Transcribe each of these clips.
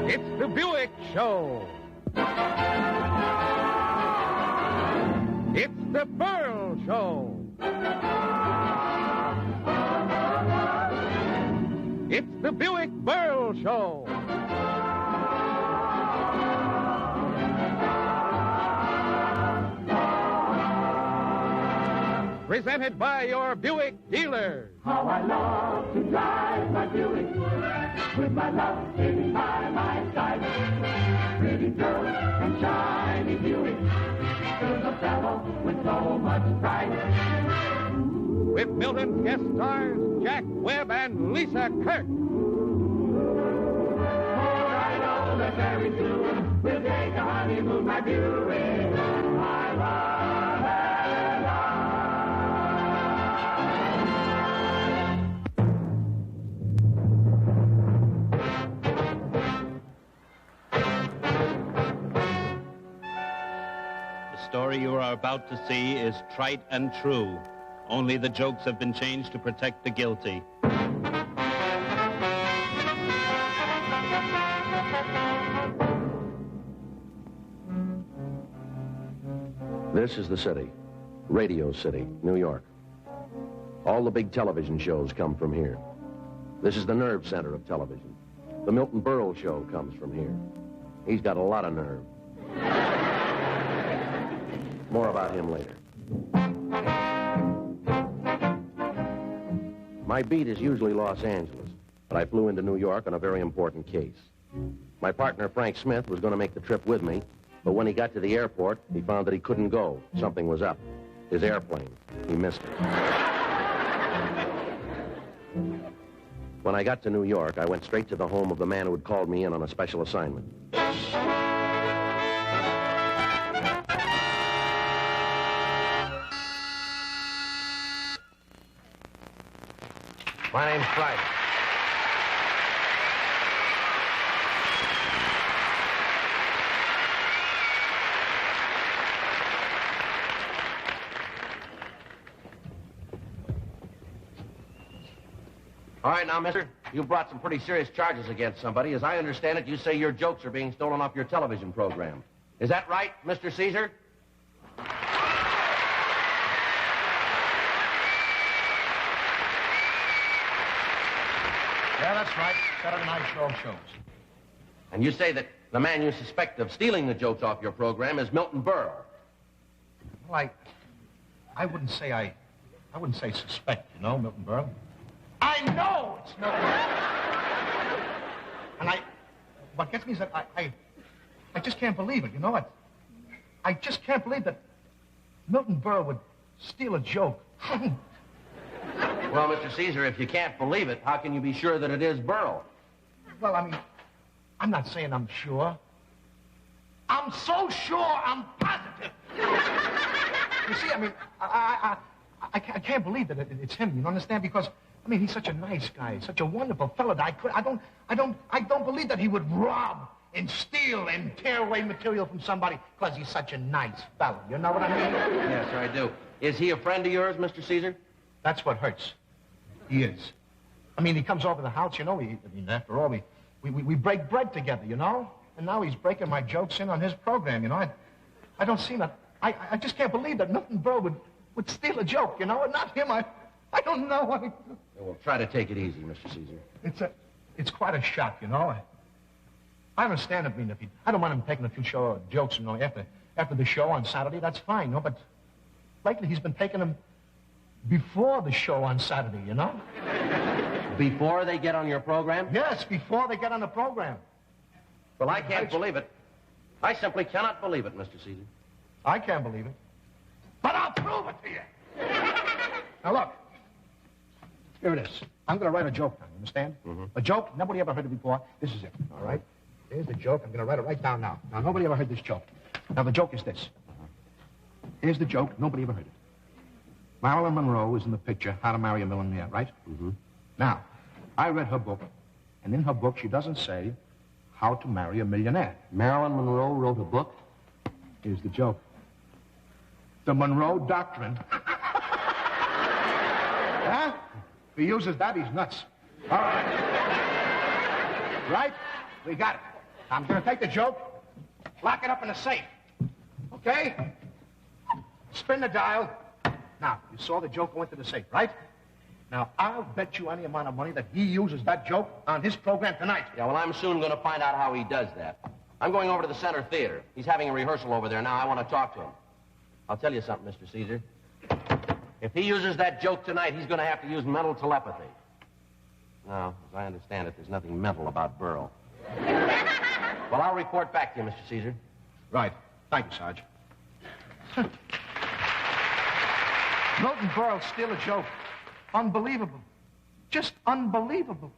It's the Buick Show. It's the Berle Show. It's the Buick Berle Show. Presented by your Buick dealer. How I love to drive my Buick with my love sitting by my side. Pretty girl and shiny Buick is a fellow with so much pride. With Milton guest stars Jack Webb and Lisa Kirk. For I know that very soon we'll take a honeymoon, my Buick. My love and The story you are about to see is trite and true. Only the jokes have been changed to protect the guilty. This is the city, Radio City, New York. All the big television shows come from here. This is the nerve center of television. The Milton Berle show comes from here. He's got a lot of nerve. More about him later. My beat is usually Los Angeles, but I flew into New York on a very important case. My partner, Frank Smith, was going to make the trip with me, but when he got to the airport, he found that he couldn't go. Something was up. His airplane. He missed it. When I got to New York, I went straight to the home of the man who had called me in on a special assignment. My name's Friday. All right, now, mister, you brought some pretty serious charges against somebody. As I understand it, you say your jokes are being stolen off your television program. Is that right, Mr. Caesar? Yeah, that's right. Saturday night show shows. And you say that the man you suspect of stealing the jokes off your program is Milton Berle. Well, I wouldn't say suspect, you know, Milton Berle. I know it's Milton Berle. And what gets me is that I just can't believe it, you know what? I just can't believe that Milton Berle would steal a joke. Well, Mr. Caesar, if you can't believe it, how can you be sure that it is Berle? Well, I mean, I'm not saying I'm sure. I'm so sure I'm positive. You see, I mean, I can't believe that it's him, you understand? Because, I mean, he's such a nice guy, such a wonderful fellow that I don't believe that he would rob and steal and tear away material from somebody because he's such a nice fellow. You know what I mean? Yes, sir, I do. Is he a friend of yours, Mr. Caesar? That's what hurts. He is. I mean, he comes over the house, you know. After all, we break bread together, you know. And now he's breaking my jokes in on his program, you know. I don't see that. I just can't believe that Milton Berle would steal a joke, you know. And not him. I don't know. Well, try to take it easy, Mr. Caesar. It's quite a shock, you know. I understand. I mean, I don't mind him taking a few jokes, you know, after the show on Saturday. That's fine, you know. But lately he's been taking them before the show on Saturday, you know? Before they get on your program? Yes, before they get on the program. Well, I can't believe it. I simply cannot believe it, Mr. Caesar. I can't believe it. But I'll prove it to you. Now, look. Here it is. I'm going to write a joke now, you understand? Mm-hmm. A joke, nobody ever heard it before. This is it, all right? Here's the joke. I'm going to write it right down now. Now, nobody ever heard this joke. Now, the joke is this. Here's the joke. Nobody ever heard it. Marilyn Monroe is in the picture, How to Marry a Millionaire, right? Mm-hmm. Now, I read her book, and in her book, she doesn't say how to marry a millionaire. Marilyn Monroe wrote a book? Here's the joke. The Monroe Doctrine. Huh? If he uses that, he's nuts. All right. Right? We got it. I'm going to take the joke, lock it up in a safe. Okay? Spin the dial. Now, you saw the joke go into the safe, right? Now, I'll bet you any amount of money that he uses that joke on his program tonight. Yeah, well, I'm soon going to find out how he does that. I'm going over to the Center Theater. He's having a rehearsal over there now. I want to talk to him. I'll tell you something, Mr. Caesar. If he uses that joke tonight, he's going to have to use mental telepathy. Now, as I understand it, there's nothing mental about Berle. Well, I'll report back to you, Mr. Caesar. Right. Thank you, Sarge. Milton Berle steal a joke. Unbelievable. Just unbelievable.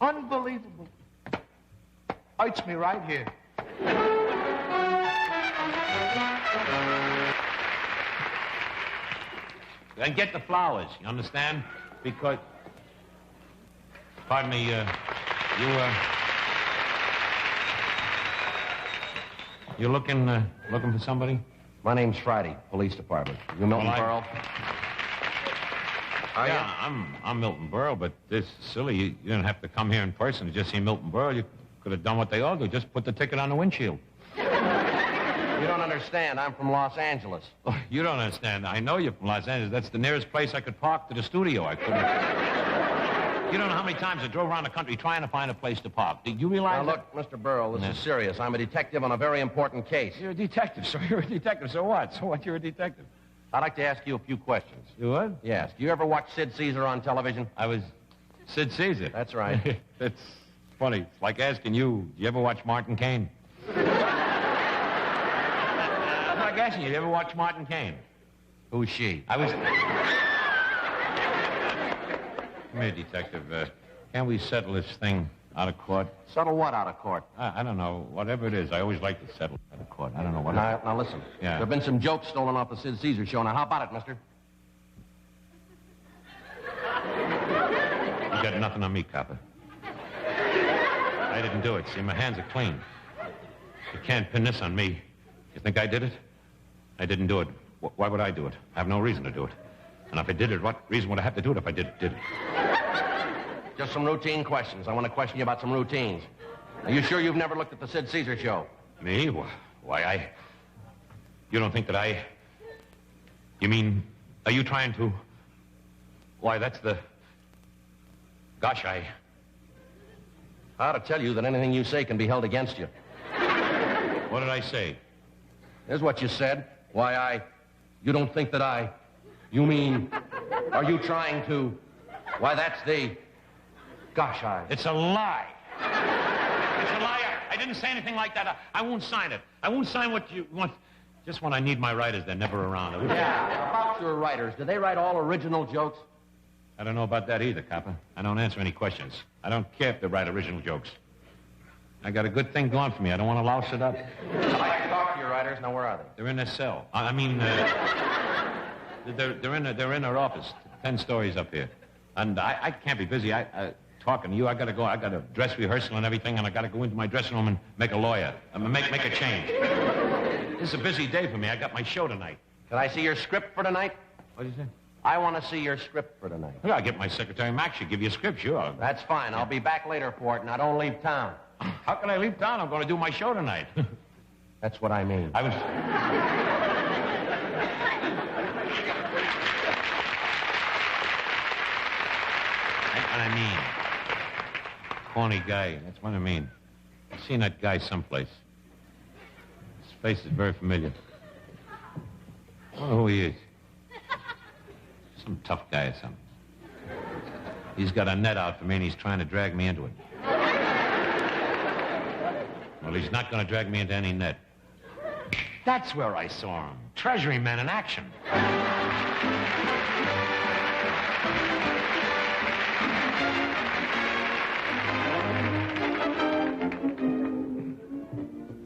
Unbelievable. Hurts me right here. And get the flowers, you understand? Because... Pardon me, you looking for somebody? My name's Friday, police department. You Milton Berle? I'm Milton Berle, but this is silly. You didn't have to come here in person to just see Milton Berle. You could have done what they all do. Just put the ticket on the windshield. You don't understand. I'm from Los Angeles. Oh, you don't understand. I know you're from Los Angeles. That's the nearest place I could park to the studio. I couldn't. You don't know how many times I drove around the country trying to find a place to park. Did you realize Now, look, Mr. Berle, this is serious. I'm a detective on a very important case. You're a detective, so you're a detective. So what? So what? You're a detective. I'd like to ask you a few questions. You would? Yes. Do you ever watch Sid Caesar on television? I was Sid Caesar. That's right. It's funny. It's like asking you, do you ever watch Martin Caine? It's like asking you, do you ever watch Martin Caine? Who's she? I was... Come here, Detective. Can't we settle this thing out of court? Settle what out of court? I don't know. Whatever it is, I always like to settle out of court. I don't know what... Now listen. Yeah. There have been some jokes stolen off the Sid Caesar show. Now, how about it, mister? You got nothing on me, copper. I didn't do it. See, my hands are clean. You can't pin this on me. You think I did it? I didn't do it. Why would I do it? I have no reason to do it. And if I did it, what reason would I have to do it if I did it? Just some routine questions. I want to question you about some routines. Are you sure you've never looked at the Sid Caesar show? Me? Why, You don't think that I... You mean, are you trying to... Why, that's the... Gosh, I ought to tell you that anything you say can be held against you. What did I say? Here's what you said. Why, You don't think that I... You mean... Are you trying to... Why, that's the... Gosh, It's a lie. It's a lie. I didn't say anything like that. I won't sign it. I won't sign what you want. Just when I need my writers, they're never around. Yeah, about your writers. Do they write all original jokes? I don't know about that either, copper. I don't answer any questions. I don't care if they write original jokes. I got a good thing going for me. I don't want to louse it up. I'd like to talk to your writers. Now, where are they? They're in their cell. I mean, they're in their office, 10 stories up here. And I can't be busy. Talking to you, I got to go. I got a dress rehearsal and everything, and I got to go into my dressing room and make a lawyer. Make a change. This is a busy day for me. I got my show tonight. Can I see your script for tonight? What did you say? I want to see your script for tonight. Well, I'll get my secretary, Max. She'll give you a script, sure. That's fine. I'll be back later for it. Now, don't leave town. How can I leave town? I'm going to do my show tonight. That's what I mean. I was... That's what I mean. Corny guy. That's what I mean. I've seen that guy someplace. His face is very familiar. I don't know who he is. Some tough guy or something. He's got a net out for me, and he's trying to drag me into it. Well, he's not going to drag me into any net. That's where I saw him. Treasury man in action.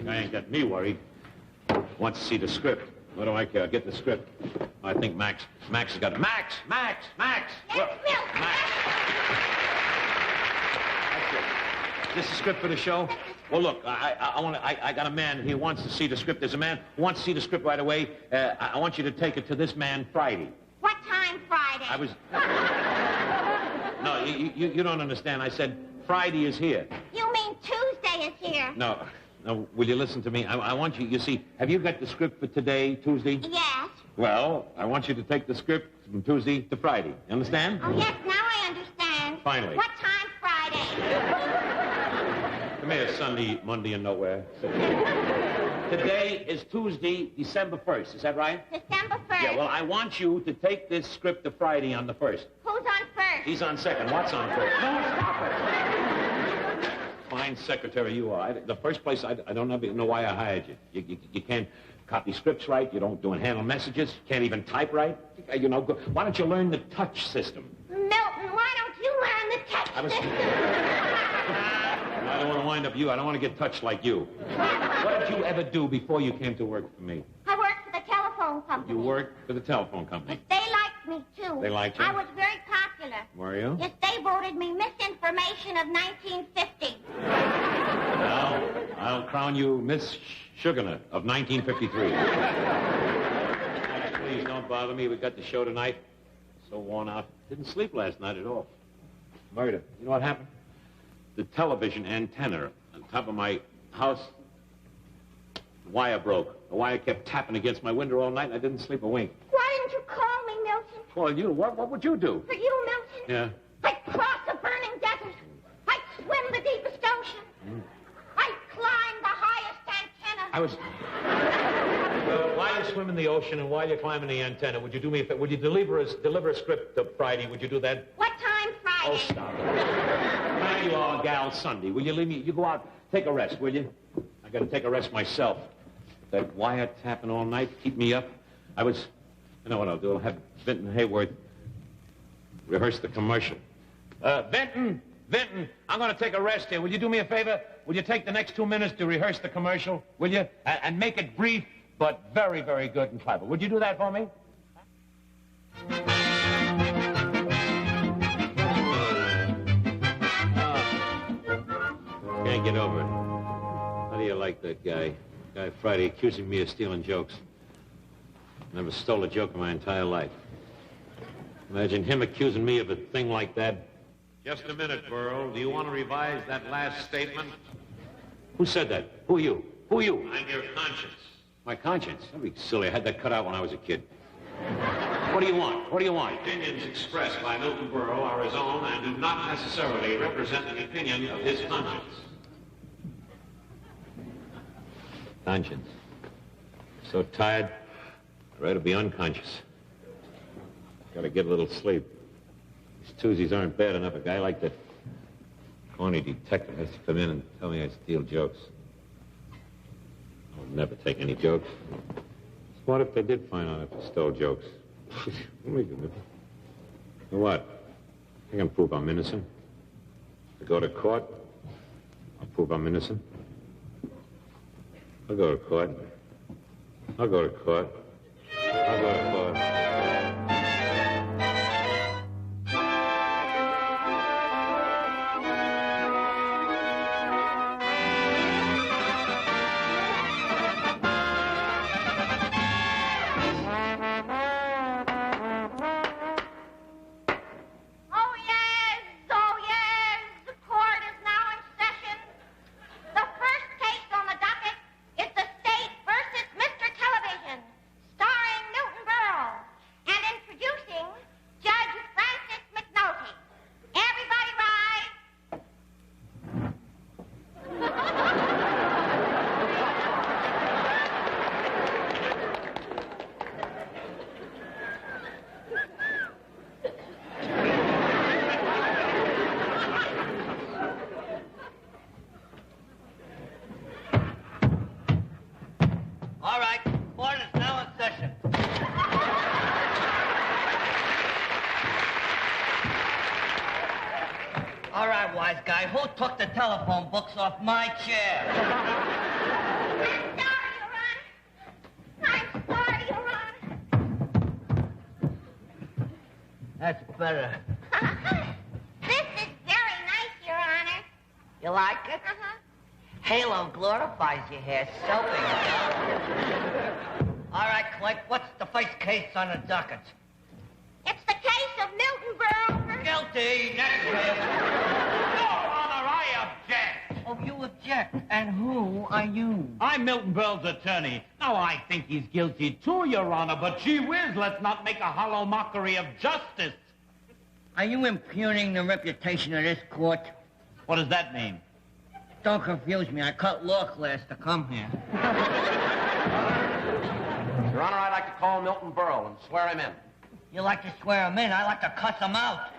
Guy ain't got me worried. Wants to see the script. What do I care? Get the script. I think Max has got it. Max! That's Milton. Max. This is the script for the show? Well, look, I got a man. He wants to see the script. There's a man who wants to see the script right away. I want you to take it to this man Friday. What time Friday? No, you don't understand. I said Friday is here. You mean Tuesday is here? No, will you listen to me? I want you see, have you got the script for today, Tuesday? Yes. Well, I want you to take the script from Tuesday to Friday. You understand? Oh, yes, now I understand. Finally. What time Friday? Come here, Sunday, Monday, and nowhere. Today is Tuesday, December 1st. Is that right? December 1st. Yeah, well, I want you to take this script to Friday on the 1st. Who's on first? He's on second. What's on first? No, stop it. Fine secretary you are. The first place, I don't know why I hired you. You can't copy scripts right. You don't handle messages. You can't even type right. You know, why don't you learn the touch system? Milton, why don't you learn the touch system? I don't want to wind up you. I don't want to get touched like you. What did you ever do before you came to work for me? I worked for the telephone company. You worked for the telephone company? Yes, they liked me, too. They liked you? I was very popular. Were you? Yes, they voted me Misinformation of 1950. Well, I'll crown you Miss Sugarnut of 1953. Please don't bother me. We've got the show tonight. So worn out. Didn't sleep last night at all. Murder. You know what happened? The television antenna on top of my house, the wire broke. The wire kept tapping against my window all night, and I didn't sleep a wink. Why didn't you call me, Milton? Well, you, what would you do? For you, Milton? Yeah. I'd cross a burning desert. I'd swim the deepest ocean. I'd climb the highest antenna. I was... while you swim in the ocean and while you're climbing the antenna, would you do me a favor? Would you deliver a script to Friday? Would you do that? What time Friday? Oh, stop it. Thank you all, gal, Sunday. Will you leave me? You go out, take a rest, will you? I got to take a rest myself. That wire tapping all night, keep me up. You know what I'll do? I'll have Vinton Hayworth rehearse the commercial. Vinton, I'm going to take a rest here. Will you do me a favor? Will you take the next 2 minutes to rehearse the commercial? Will you? And make it brief, but very, very good and clever. Would you do that for me? Can't get over it. How do you like that guy? Guy Friday accusing me of stealing jokes. Never stole a joke in my entire life. Imagine him accusing me of a thing like that. Just a minute, Berle. Do you want to revise that last statement? Who said that? Who are you? Who are you? I'm your conscience. My conscience? That'd be silly. I had that cut out when I was a kid. What do you want? What do you want? Opinions expressed by Milton Berle are his own and do not necessarily represent the opinion of his conscience. Conscience. So tired, I'd rather be unconscious. Gotta get a little sleep. These Tuesdays aren't bad enough. A guy like that corny detective has to come in and tell me I steal jokes. I'll never take any jokes. What if they did find out if I stole jokes? What? I can prove I'm innocent. I go to court, I'll prove I'm innocent. I'll go to court. I'll go to court. I'll go to court. Who took the telephone books off my chair? I'm sorry, Your Honor. That's better. This is very nice, Your Honor. You like it? Uh-huh. Halo glorifies your hair. Soaping. All right, Click, what's the first case on the docket? It's the case of Milton Berle. Guilty. Next case. Your Honor, object. And who are you? I'm Milton Berle's attorney. Now, I think he's guilty too, Your Honor, but gee whiz, let's not make a hollow mockery of justice. Are you impugning the reputation of this court? What does that mean? Don't confuse me. I cut law class to come here. Your Honor, I'd like to call Milton Berle and swear him in. You like to swear him in. I like to cuss him out.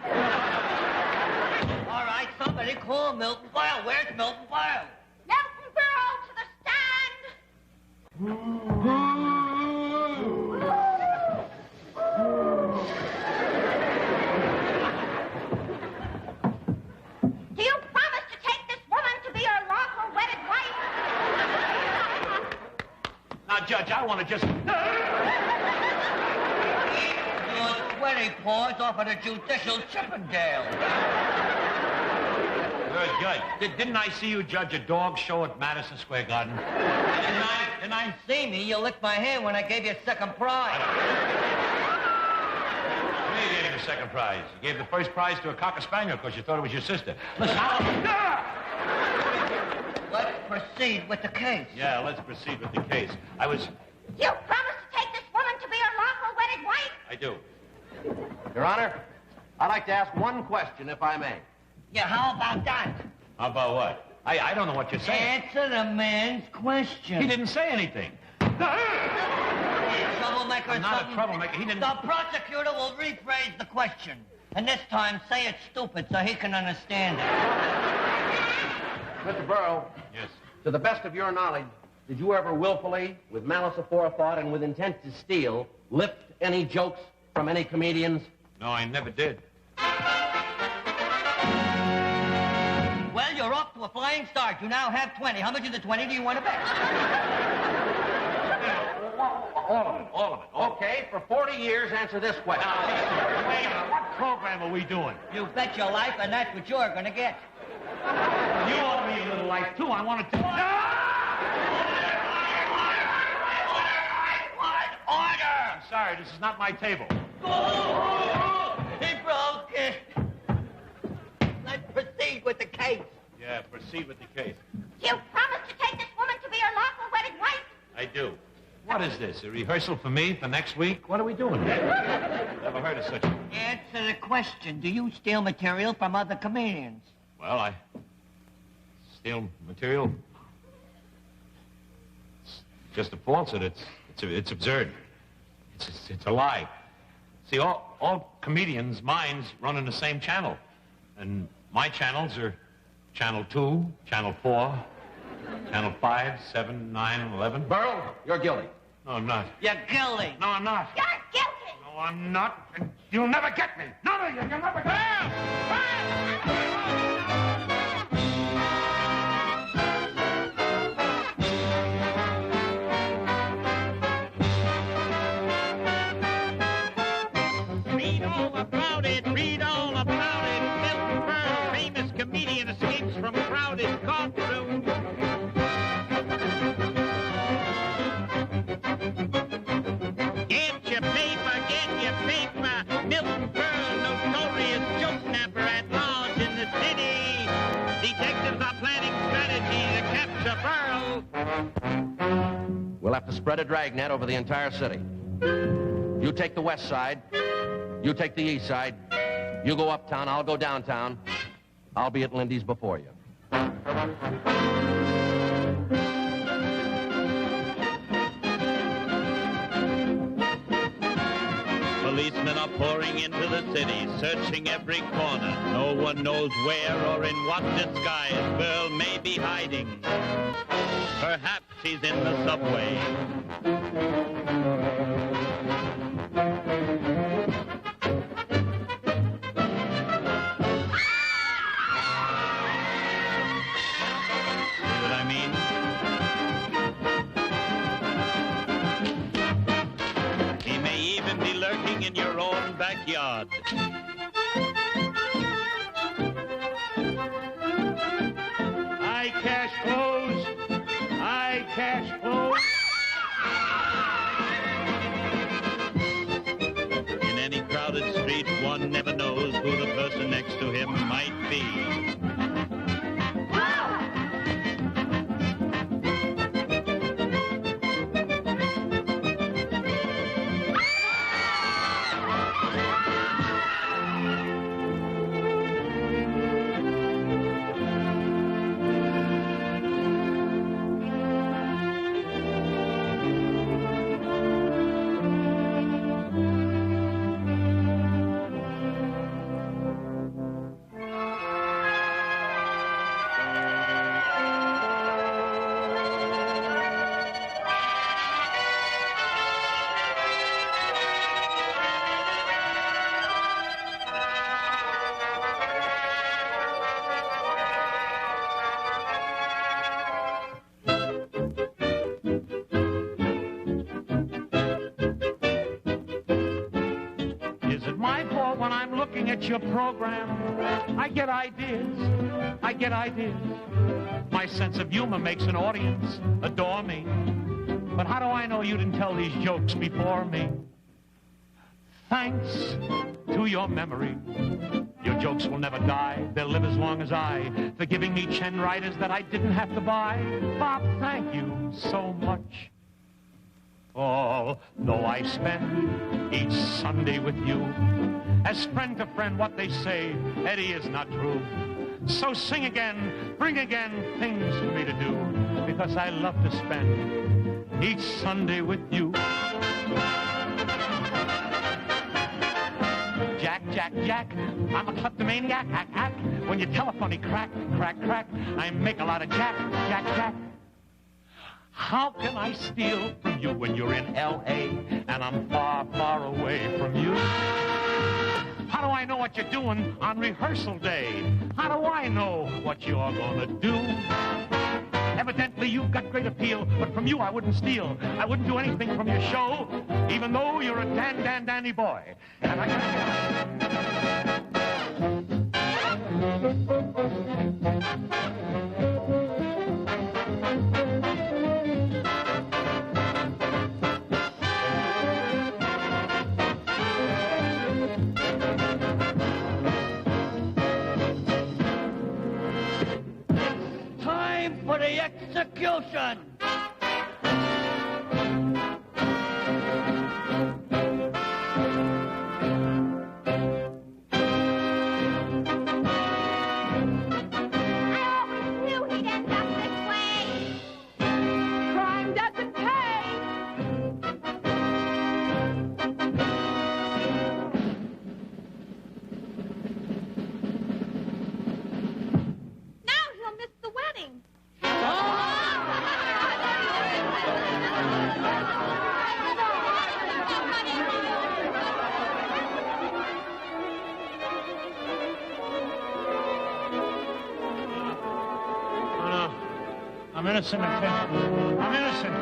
All right, somebody call Milton Berle. Where's Milton Berle? Milton Berle to the stand. Do you promise to take this woman to be your lawful wedded wife? Now, Judge, I want to just... Your sweaty paws off of the judicial Chippendale. Judge, didn't I see you judge a dog show at Madison Square Garden? Didn't I see me? You licked my hand when I gave you second prize. You gave him the second prize. You gave the first prize to a cocker spaniel because you thought it was your sister. Listen, Let's proceed with the case. Yeah, let's proceed with the case. You promise to take this woman to be your lawful wedded wife? I do. Your Honor, I'd like to ask one question, if I may. Yeah, how about that? How about what? I don't know what you're saying. Answer the man's question. He didn't say anything. Troublemaker. I'm not a troublemaker. He didn't... The prosecutor will rephrase the question. And this time, say it's stupid so he can understand it. Mr. Berle. Yes. To the best of your knowledge, did you ever willfully, with malice aforethought and with intent to steal, lift any jokes from any comedians? No, I never did. Well, you're off to a flying start. You now have 20. How much of the 20 do you want to bet? All of it. Okay, for 40 years, answer this question. Wait a minute, what program are we doing? You bet your life, and that's what you're going to get. You owe me a little life, too. I want to... Order! I'm sorry, this is not my table. He broke it. Let's proceed with the case. Yeah, proceed with the case. Do you promise to take this woman to be your lawful wedded wife? I do. What is this, a rehearsal for me for next week? What are we doing here? Never heard of such a... Answer the question. Do you steal material from other comedians? Well, I steal material. It's just a falsehood. It's absurd. It's a lie. See, all comedians' minds run in the same channel. And my channels are Channel 2, Channel 4, Channel 5, 7, 9, 11. Berle, you're guilty. No, I'm not. You're guilty. No, I'm not. You're guilty. No, I'm not. And you'll never get me. None of you. You'll never get Read all about it. Read all about it. Milton Berle, famous comedian, escapes from crowded courtroom. Get your paper, get your paper. Milton Berle, notorious joke snapper at large in the city. Detectives are planning strategy to capture Berle. We'll have to spread a dragnet over the entire city. You take the west side. You take the east side. You go uptown, I'll go downtown. I'll be at Lindy's before you. Policemen are pouring into the city, searching every corner. No one knows where or in what disguise Berle may be hiding. Perhaps he's in the subway. In your own backyard. I cash clothes. I cash clothes. In any crowded street, one never knows who the person next to him might be. looking at your program, I get ideas. My sense of humor makes an audience adore me. But how do I know you didn't tell these jokes before me? Thanks to your memory, your jokes will never die. They'll live as long as I, for giving me 10 writers that I didn't have to buy. Bob, thank you so much. Although I spend each Sunday with you, as friend to friend, what they say, Eddie, is not true. So sing again, bring again things for me to do, because I love to spend each Sunday with you. Jack, I'm a kleptomaniac, ack. When you tell a funny crack, I make a lot of jack. How can I steal from you when you're in L.A. and I'm far, far away from you? How do I know what you're doing on rehearsal day? How do I know what you're gonna do? Evidently, you've got great appeal, but from you I wouldn't steal. I wouldn't do anything from your show, even though you're a dandy boy. And I For the execution! I'm innocent, I'm innocent.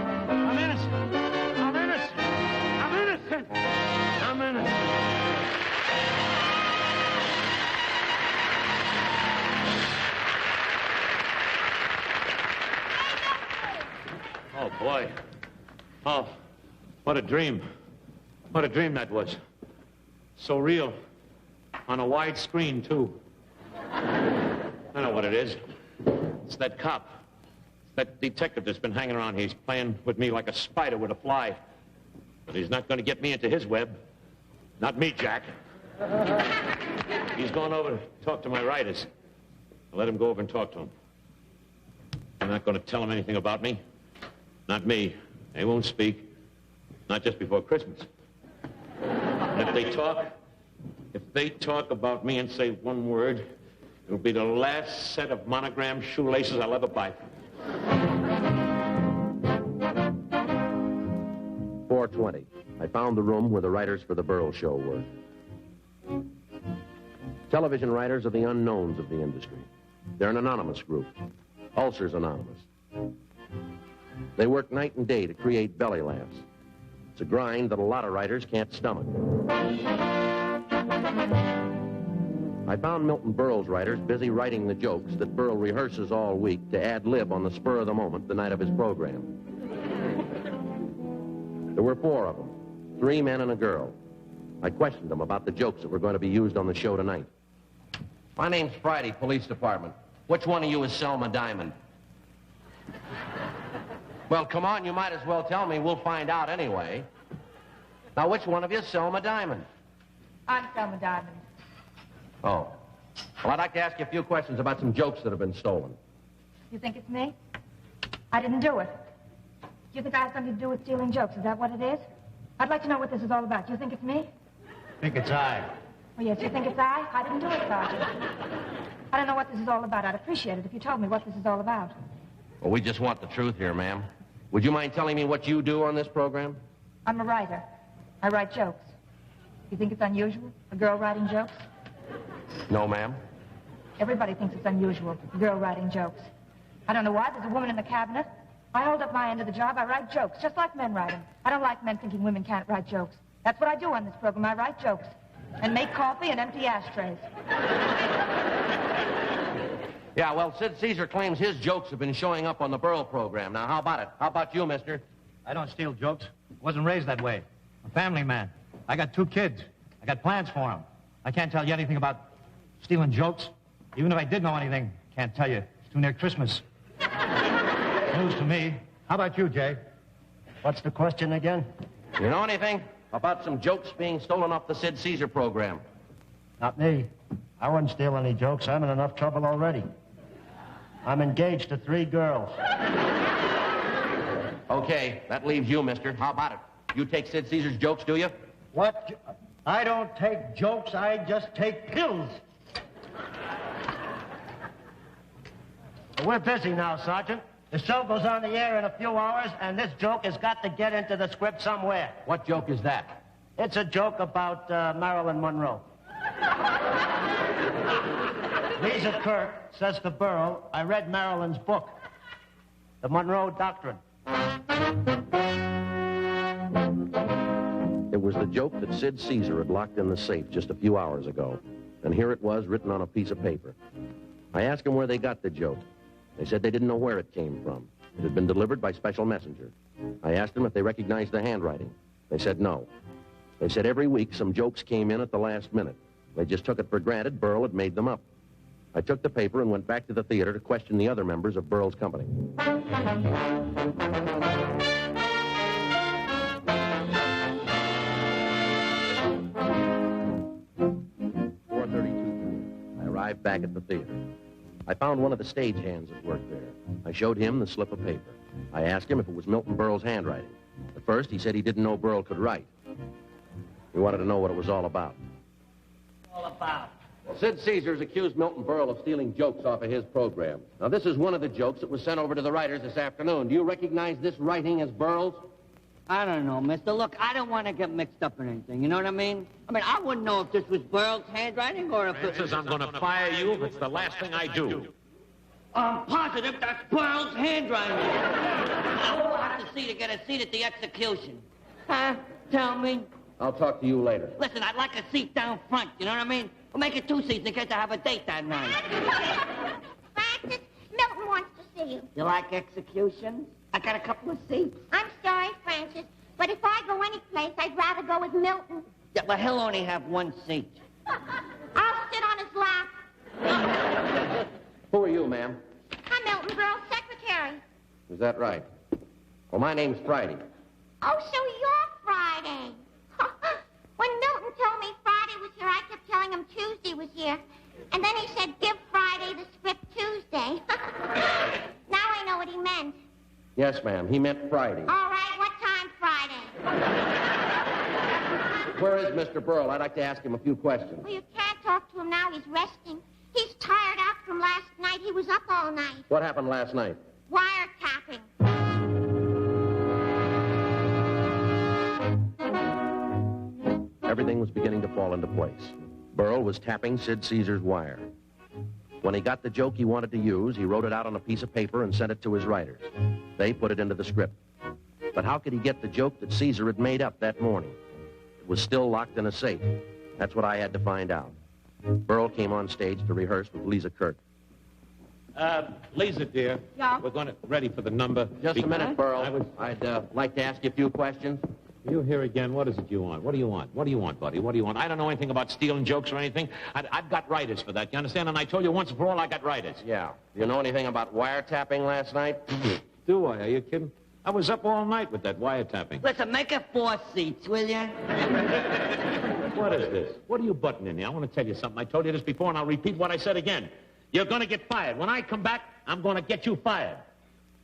Oh, boy. Oh, what a dream. What a dream that was. So real. On a wide screen, too. I know what it is. It's that cop. That detective that's been hanging around here. He's playing with me like a spider with a fly. But he's not going to get me into his web. Not me, Jack. He's gone over to talk to my writers. I'll let him go over and talk to them. I'm not going to tell them anything about me. Not me. They won't speak. Not just before Christmas. And if they talk about me and say one word, it'll be the last set of monogrammed shoelaces I'll ever buy. 4:20. I found the room where the writers for the Berle show were. Television writers are the unknowns of the industry. They're an anonymous group. Ulcer's Anonymous. They work night and day to create belly laughs. It's a grind that a lot of writers can't stomach. I found Milton Berle's writers busy writing the jokes that Berle rehearses all week to ad-lib on the spur of the moment the night of his program. There were 4 of them, 3 men and a girl. I questioned them about the jokes that were going to be used on the show tonight. My name's Friday, Police Department. Which one of you is Selma Diamond? Well, come on, you might as well tell me. We'll find out anyway. Now, which one of you is Selma Diamond? I'm Selma Diamond. Oh. Well, I'd like to ask you a few questions about some jokes that have been stolen. You think it's me? I didn't do it. Do you think I have something to do with stealing jokes? Is that what it is? I'd like to know what this is all about. Do you think it's me? I think it's I. Oh, yes, you think it's I? I didn't do it, Sergeant. I don't know what this is all about. I'd appreciate it if you told me what this is all about. Well, we just want the truth here, ma'am. Would you mind telling me what you do on this program? I'm a writer. I write jokes. You think it's unusual, a girl writing jokes? No, ma'am. Everybody thinks it's unusual, a girl writing jokes. I don't know why. There's a woman in the cabinet. I hold up my end of the job. I write jokes, just like men write them. I don't like men thinking women can't write jokes. That's what I do on this program. I write jokes. and make coffee and empty ashtrays. Yeah, well, Sid Caesar claims his jokes have been showing up on the Berle program. Now, how about it? How about you, mister? I don't steal jokes. Wasn't raised that way. I'm a family man. I got 2 kids. I got plans for them. I can't tell you anything about stealing jokes. Even if I did know anything, can't tell you. It's too near Christmas. News to me. How about you, Jay? What's the question again? You know anything about some jokes being stolen off the Sid Caesar program? Not me. I wouldn't steal any jokes. I'm in enough trouble already. I'm engaged to 3 girls. Okay, that leaves you, mister. How about it? You take Sid Caesar's jokes, do you? What? I don't take jokes. I just take pills. We're busy now, Sergeant. The show goes on the air in a few hours, and this joke has got to get into the script somewhere. What joke is that? It's a joke about Marilyn Monroe. Lisa Kirk says to Berle, I read Marilyn's book, The Monroe Doctrine. It was the joke that Sid Caesar had locked in the safe just a few hours ago. And here it was, written on a piece of paper. I asked them where they got the joke. They said they didn't know where it came from. It had been delivered by special messenger. I asked them if they recognized the handwriting. They said no. They said every week some jokes came in at the last minute. They just took it for granted Berle had made them up. I took the paper and went back to the theater to question the other members of Berle's company. 4:32. I arrived back at the theater. I found one of the stagehands at work there. I showed him the slip of paper. I asked him if it was Milton Berle's handwriting. At first, he said he didn't know Berle could write. He wanted to know what it was all about. All about? Well, Sid Caesar's accused Milton Berle of stealing jokes off of his program. Now, this is one of the jokes that was sent over to the writers this afternoon. Do you recognize this writing as Berle's? I don't know, mister. Look, I don't want to get mixed up in anything. You know what I mean? I wouldn't know if this was Berle's handwriting or if Francis, I'm going to fire you if it's the last thing I do. I'm positive that's Berle's handwriting. I will have to see to get a seat at the execution. Huh? Tell me. I'll talk to you later. Listen, I'd like a seat down front. You know what I mean? We'll make it 2 seats in case I have a date that night. Francis, Milton wants to see you. You like executions? I got a couple of seats. I'm sorry, Francis, but if I go any place, I'd rather go with Milton. Yeah, but he'll only have 1 seat. I'll sit on his lap. Who are you, ma'am? I'm Milton Berle's secretary. Is that right? Well, my name's Friday. Oh, so you're Friday. When Milton told me Friday was here, I kept telling him Tuesday was here. And then he said, give Friday the script Tuesday. Now I know what he meant. Yes, ma'am. He meant Friday. All right, what time Friday? Where is Mr. Berle? I'd like to ask him a few questions. Well, you can't talk to him now. He's resting. He's tired out from last night. He was up all night. What happened last night? Wiretapping. Everything was beginning to fall into place. Berle was tapping Sid Caesar's wire. When he got the joke he wanted to use, he wrote it out on a piece of paper and sent it to his writers. They put it into the script. But how could he get the joke that Caesar had made up that morning? It was still locked in a safe. That's what I had to find out. Berle came on stage to rehearse with Lisa Kirk. Lisa, dear. Yeah? We're going to ready for the number. Just a minute, Berle. I'd like to ask you a few questions. You here again. What is it you want? What do you want? What do you want, buddy? What do you want? I don't know anything about stealing jokes or anything. I've got writers for that. You understand? And I told you once and for all I got writers. Yeah. Do you know anything about wiretapping last night? Do I? Are you kidding? I was up all night with that wiretapping. Listen, make it 4 seats, will you? What is this? What are you butting in here? I want to tell you something. I told you this before, and I'll repeat what I said again. You're going to get fired. When I come back, I'm going to get you fired.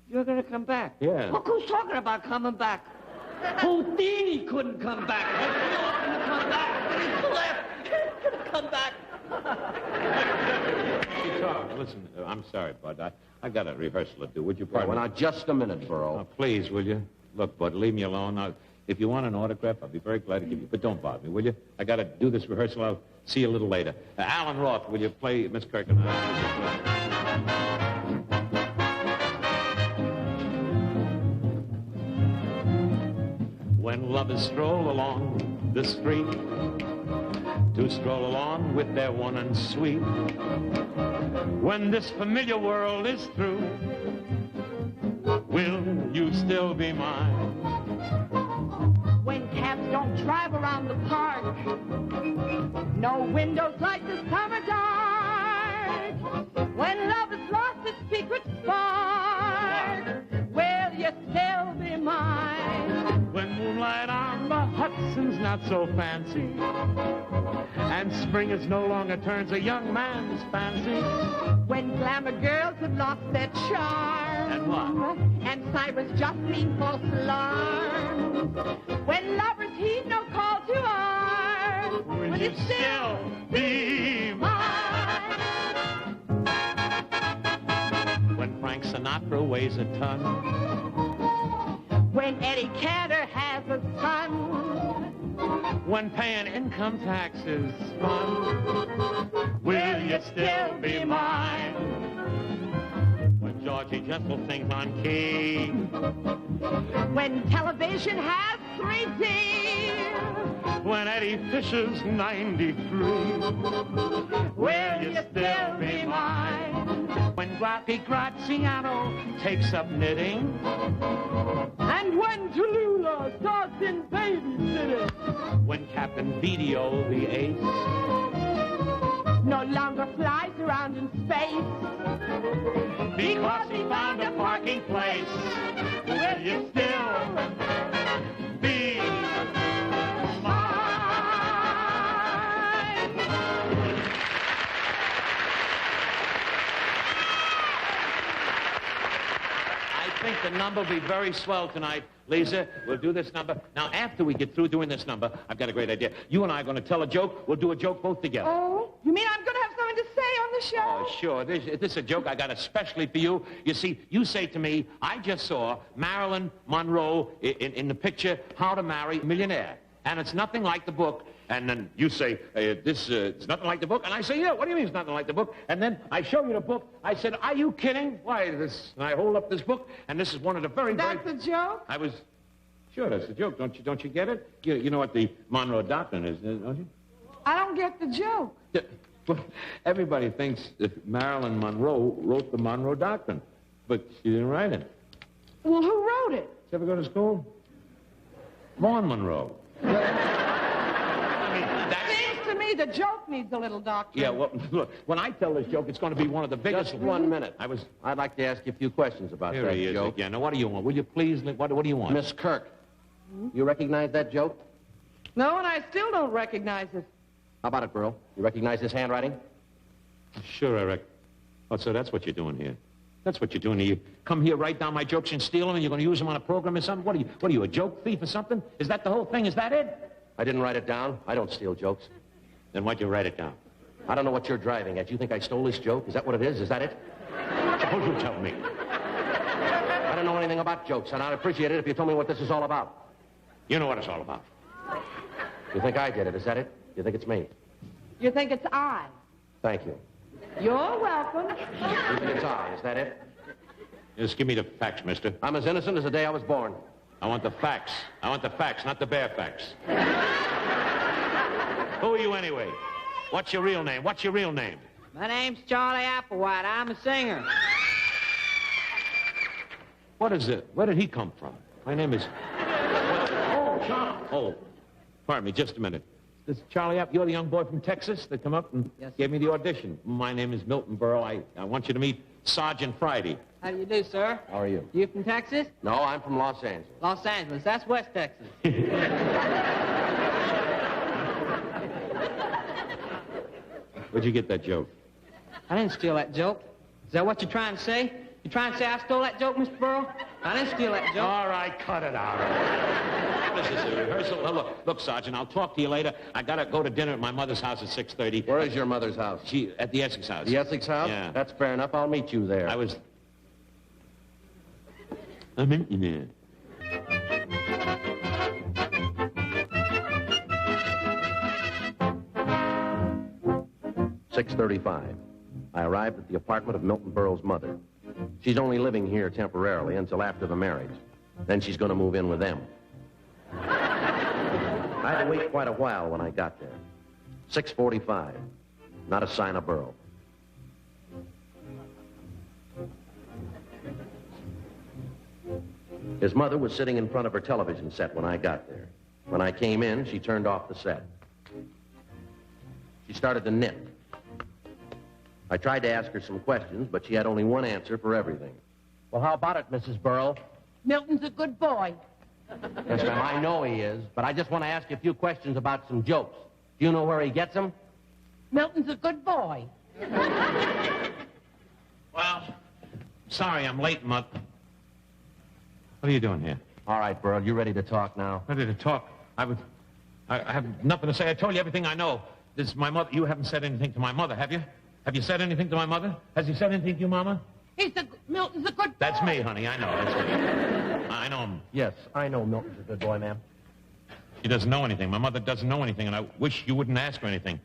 You're going to come back? Yeah. Look who's talking about coming back. Houdini couldn't come back. He's going to come back. Keep talking. Listen, I'm sorry, Bud. I got a rehearsal to do. Would you pardon me? Well, now, just a minute, Berle. Oh, please, will you? Look, Bud, leave me alone. Now, if you want an autograph, I'll be very glad to give you. But don't bother me, will you? I got to do this rehearsal. I'll see you a little later. Alan Roth, will you play Miss Kirk and I? When lovers stroll along the street, to stroll along with their one and sweet. When this familiar world is through, will you still be mine? When cabs don't drive around the park, no windows like the summer dark. When love has lost its secret spark, will you still be mine? When moonlight on the Hudson's not so fancy, and spring is no longer turns a young man's fancy. When glamour girls have lost their charm, And what? and cybers just mean false alarms. When lovers heed no call to arms, will you still be mine? When Frank Sinatra weighs a ton, When Eddie Cantor has a son, when paying income tax is fun, will you still be mine? When Georgie Gentle sings on key, when television has 3D, when Eddie Fisher's 93, will you still be mine? When Guapi Graziano takes up knitting, and when Tallulah starts in babysitting, when Captain Video, the ace, no longer flies around in space, because he found a parking place, will you still be mine? I think the number will be very swell tonight. Lisa, we'll do this number. Now, after we get through doing this number, I've got a great idea. You and I are going to tell a joke. We'll do a joke both together. Oh, you mean I'm going to have something to say on the show? Oh, sure. This is a joke I got especially for you. You see, you say to me, I just saw Marilyn Monroe in the picture How to Marry a Millionaire. And it's nothing like the book. And then you say, it's nothing like the book. And I say, yeah, what do you mean it's nothing like the book? And then I show you the book. I said, are you kidding? Why, this, and I hold up this book, and this is one of the very... That's a joke? I was... Sure, that's a joke. Don't you get it? You know what the Monroe Doctrine is, don't you? I don't get the joke. Well, everybody thinks that Marilyn Monroe wrote the Monroe Doctrine, but she didn't write it. Well, who wrote it? Did you ever go to school? Vaughn Monroe. Seems to me the joke needs a little doctrine. Yeah, well, look, when I tell this joke, it's going to be one of the biggest... Just 1 minute. I'd like to ask you a few questions about Here that he is joke. again. Now, what do you want? Will you please... What do you want? Miss Kirk, you recognize that joke? No, and I still don't recognize it. How about it, Berle? You recognize his handwriting? Sure, Eric. Oh, so that's what you're doing here. That's what you're doing here. You come here, write down my jokes and steal them, and you're going to use them on a program or something? What are you, a joke thief or something? Is that the whole thing? Is that it? I didn't write it down. I don't steal jokes. Then why'd you write it down? I don't know what you're driving at. You think I stole this joke? Is that what it is? Is that it? Suppose you tell me. I don't know anything about jokes, and I'd appreciate it if you told me what this is all about. You know what it's all about. You think I did it? Is that it? You think it's me? You think it's I? Thank you. You're welcome. You think it's I? Is that it? Just give me the facts, mister. I'm as innocent as the day I was born. I want the facts. I want the facts, not the bare facts. Who are you anyway? What's your real name? What's your real name? My name's Charlie Applewhite. I'm a singer. What is it? Where did he come from? My name is... Oh, Charlie. Oh, pardon me, just a minute. This is Charlie App. You're the young boy from Texas that come up and gave me the audition. My name is Milton Berle. I want you to meet Sergeant Friday. How do you do, sir? How are you? You from Texas? No, I'm from Los Angeles. Los Angeles. That's West Texas. Where'd you get that joke? I didn't steal that joke. Is that what you're trying to say? You trying to say I stole that joke, Mr. Burrow? I didn't steal that joke. All right, cut it out. This is a rehearsal. Now, look, Sergeant, I'll talk to you later. I got to go to dinner at my mother's house at 6:30. Where is your mother's house? At the Essex house. The Essex house? Yeah. That's fair enough. I'll meet you there. I'm in there. 6:35. I arrived at the apartment of Milton Berle's mother. She's only living here temporarily until after the marriage. Then she's going to move in with them. I had to wait quite a while when I got there. 6:45. Not a sign of Berle. His mother was sitting in front of her television set when I got there. When I came in, she turned off the set. She started to knit. I tried to ask her some questions, but she had only one answer for everything. Well, how about it, Mrs. Berle? Milton's a good boy. Yes, ma'am, I know he is, but I just want to ask you a few questions about some jokes. Do you know where he gets them? Milton's a good boy. Well, sorry I'm late, Mud. What are you doing here? All right, Berle, you ready to talk now? Ready to talk? I have nothing to say. I told you everything I know. This is my mother. You haven't said anything to my mother, have you? Have you said anything to my mother? Has he said anything to you, Mama? Milton's a good boy. That's me, honey. I know. That's me. I know him. Yes, I know Milton's a good boy, ma'am. She doesn't know anything. My mother doesn't know anything, and I wish you wouldn't ask her anything.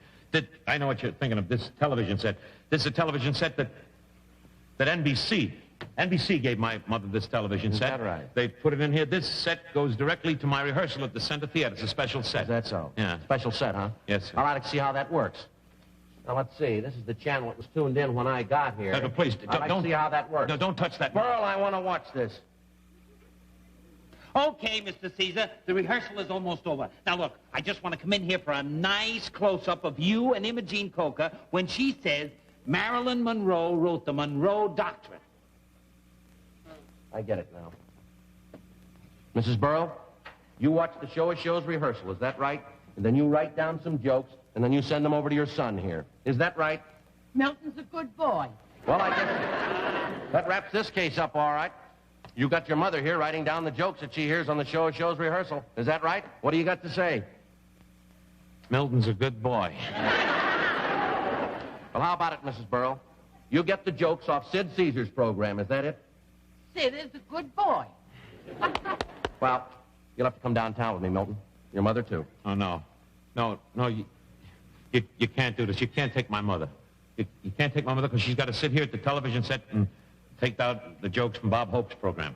I know what you're thinking of, this television set. This is a television set that NBC gave my mother this television set. Is that right? They put it in here. This set goes directly to my rehearsal at the Center Theater. It's a special set. Is that so? Yeah. Special set, huh? Yes, sir. All right, let's see how that works. Now, let's see. This is the channel that was tuned in when I got here. No, please, don't see how that works. No, don't touch that. Berle, I want to watch this. Okay, Mr. Caesar, the rehearsal is almost over. Now, look, I just want to come in here for a nice close-up of you and Imogene Coca when she says Marilyn Monroe wrote the Monroe Doctrine. I get it now. Mrs. Berle, you watch the show of shows rehearsal, is that right? And then you write down some jokes, and then you send them over to your son here. Is that right? Milton's a good boy. Well, I guess that wraps this case up all right. You got your mother here writing down the jokes that she hears on the show of shows rehearsal. Is that right? What do you got to say? Milton's a good boy. Well, how about it, Mrs. Berle? You get the jokes off Sid Caesar's program. Is that it? Sid is a good boy. Well, you'll have to come downtown with me, Milton. Your mother, too. Oh, no. No, you can't do this. You can't take my mother. You can't take my mother because she's got to sit here at the television set and take out the jokes from Bob Hope's program.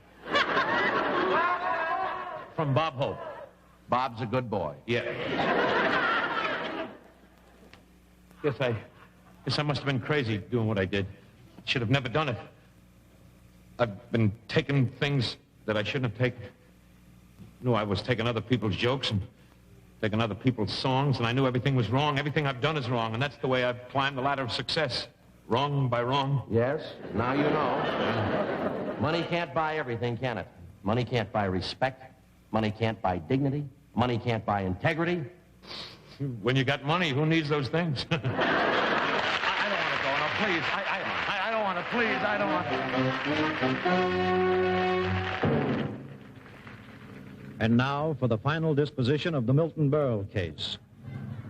From Bob Hope. Bob's a good boy. Yeah. Guess I must have been crazy doing what I did. Should have never done it. I've been taking things that I shouldn't have taken. I knew I was taking other people's jokes and taking other people's songs, and I knew everything was wrong. Everything I've done is wrong, and that's the way I've climbed the ladder of success. Wrong by wrong. Yes, now you know. Money can't buy everything, can it? Money can't buy respect. Money can't buy dignity. Money can't buy integrity. When you got money, who needs those things? I don't want to go. No, please. I don't want to. Please, I don't want to. And now for the final disposition of the Milton Berle case.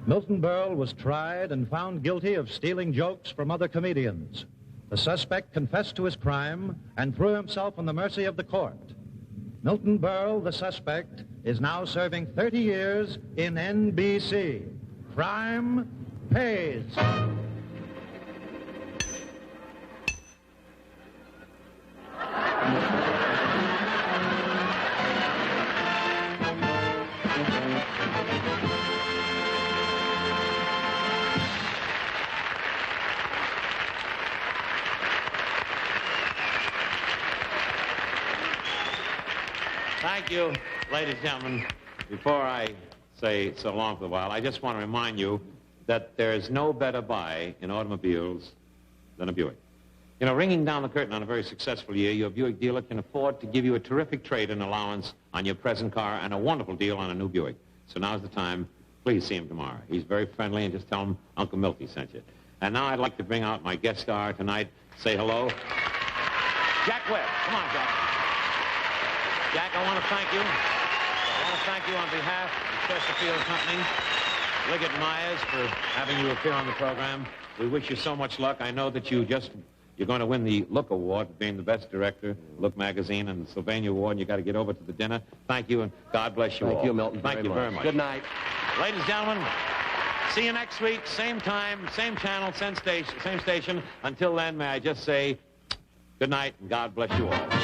Milton Berle was tried and found guilty of stealing jokes from other comedians. The suspect confessed to his crime and threw himself on the mercy of the court. Milton Berle, the suspect, is now serving 30 years in NBC. Crime pays. Thank you, ladies and gentlemen. Before I say so long for a while, I just want to remind you that there is no better buy in automobiles than a Buick. You know, ringing down the curtain on a very successful year, your Buick dealer can afford to give you a terrific trade-in allowance on your present car and a wonderful deal on a new Buick. So now's the time. Please see him tomorrow. He's very friendly, and just tell him Uncle Milty sent you. And now I'd like to bring out my guest star tonight. Say hello. Jack Webb. Come on, Jack. Jack, I want to thank you. I want to thank you on behalf of Chesterfield Company, Liggett Myers, for having you appear on the program. We wish you so much luck. I know that you're going to win the Look Award for being the best director, Look Magazine, and the Sylvania Award, and you got to get over to the dinner. Thank you, and God bless you all. Thank you, Milton. Thank you very much. Good night. Ladies and gentlemen, see you next week, same time, same channel, same station. Until then, may I just say good night, and God bless you all.